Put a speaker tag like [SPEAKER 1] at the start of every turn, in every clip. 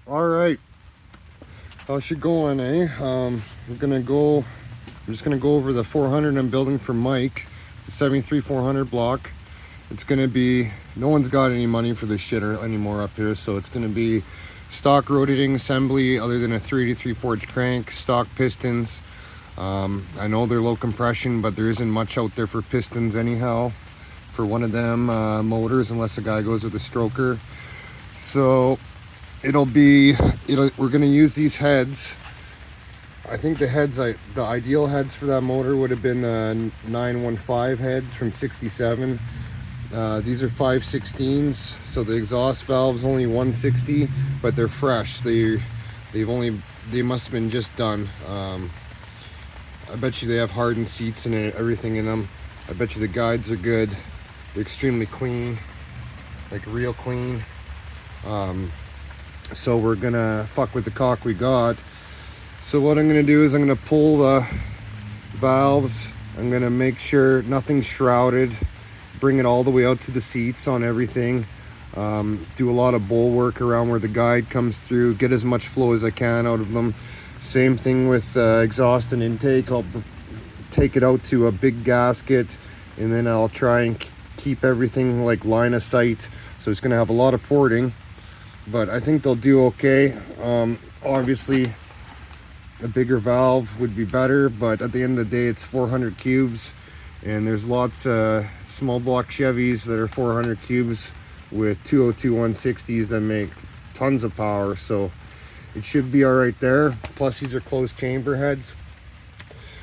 [SPEAKER 1] All right, how's it going, eh? I'm just gonna go over the 400 I'm building for Mike. It's a 73 400 block. It's gonna be, no one's got any money for this shit anymore up here, so it's gonna be stock rotating assembly other than a 383 forged crank, stock pistons. I know they're low compression, but there isn't much out there for pistons anyhow for one of them motors, unless a guy goes with a stroker. So we're gonna use these heads. I think the ideal heads for that motor would have been 915 heads from 67. These are 516s, so the exhaust valve's only 160, but they're fresh. They must have been just done. I bet you they have hardened seats and everything in them. I bet you the guides are good. They're extremely clean, like real clean. So we're gonna fuck with the cock we got. So what I'm gonna do is I'm gonna pull the valves. I'm gonna make sure nothing's shrouded. Bring it all the way out to the seats on everything. Do a lot of bowl work around where the guide comes through. Get as much flow as I can out of them. Same thing with exhaust and intake. I'll take it out to a big gasket, and then I'll try and keep everything like line of sight. So it's gonna have a lot of porting, but I think they'll do okay. Obviously a bigger valve would be better, but at the end of the day it's 400 cubes, and there's lots of small block Chevys that are 400 cubes with 202 160s that make tons of power, so it should be all right there. Plus these are closed chamber heads,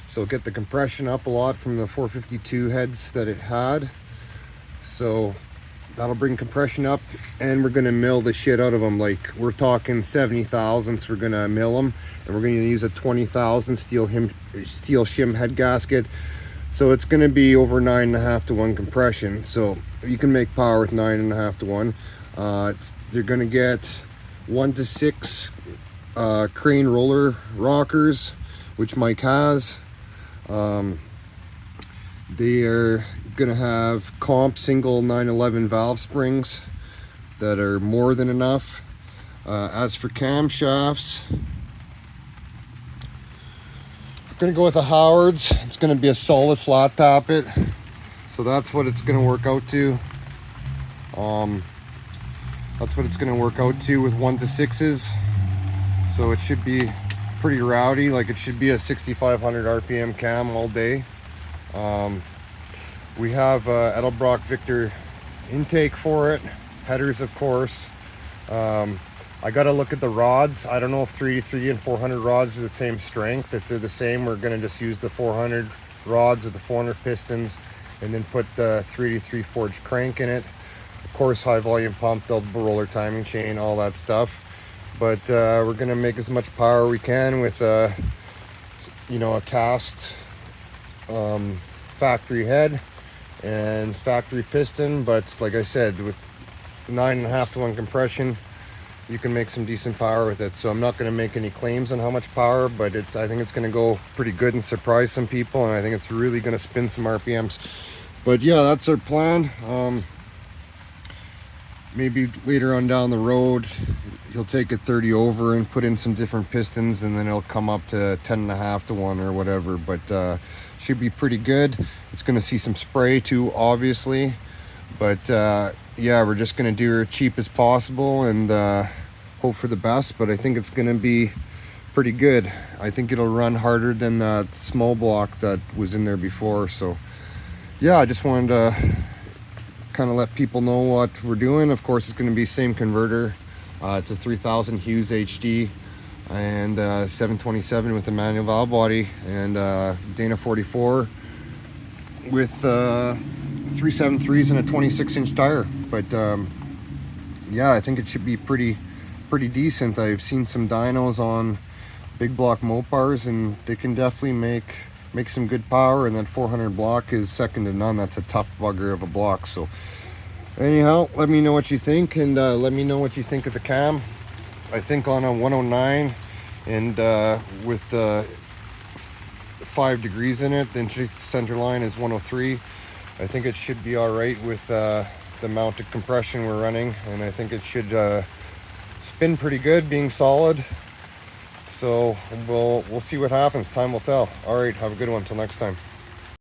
[SPEAKER 1] so get the compression up a lot from the 452 heads that it had. So that'll bring compression up, and we're gonna mill the shit out of them. Like, we're talking 70 thousandths. We're gonna mill them, and we're gonna use a 20,000 steel shim head gasket. So it's gonna be over 9.5 to 1 compression. So you can make power with 9.5 to 1. You're gonna get 1 to 6 crane roller rockers, which Mike has. They are gonna have comp single 911 valve springs that are more than enough. As for camshafts, I'm gonna go with a Howard's. It's gonna be a solid flat tappet, so that's what it's gonna work out to. That's what it's gonna work out to with 1 to 6s. So it should be pretty rowdy. Like, it should be a 6,500 RPM cam all day. We have Edelbrock Victor intake for it, headers of course. I gotta look at the rods. I don't know if 383 and 400 rods are the same strength. If they're the same, we're gonna just use the 400 rods with the 400 pistons, and then put the 383 forged crank in it. Of course, high volume pump, double roller timing chain, all that stuff. But we're gonna make as much power we can with a cast factory head and factory piston. But like I said, with 9.5 to 1 compression, you can make some decent power with it. So I'm not going to make any claims on how much power, but I think it's going to go pretty good and surprise some people, and I think it's really going to spin some RPMs. But yeah, that's our plan. Maybe later on down the road he'll take it 30 over and put in some different pistons, and then it'll come up to 10.5 to 1 or whatever. But should be pretty good. It's going to see some spray too, obviously, but yeah, we're just going to do it cheap as possible and hope for the best. But I think it's going to be pretty good. I think it'll run harder than the small block that was in there before. So yeah, I just wanted to kind of let people know what we're doing. Of course, it's going to be same converter. It's a 3000 Hughes HD and 727 with the manual valve body, and Dana 44 with 373s and a 26-inch tire. But yeah, I think it should be pretty decent. I've seen some dynos on big block Mopars, and they can definitely make some good power, and that 400 block is second to none. That's a tough bugger of a block. So anyhow, let me know what you think, and let me know what you think of the cam. I think on a 109 and with 5 degrees in it, the center line is 103. I think it should be all right with the mounted compression we're running, and I think it should It's been pretty good, being solid. So we'll see what happens. Time will tell. All right, have a good one. Till next time.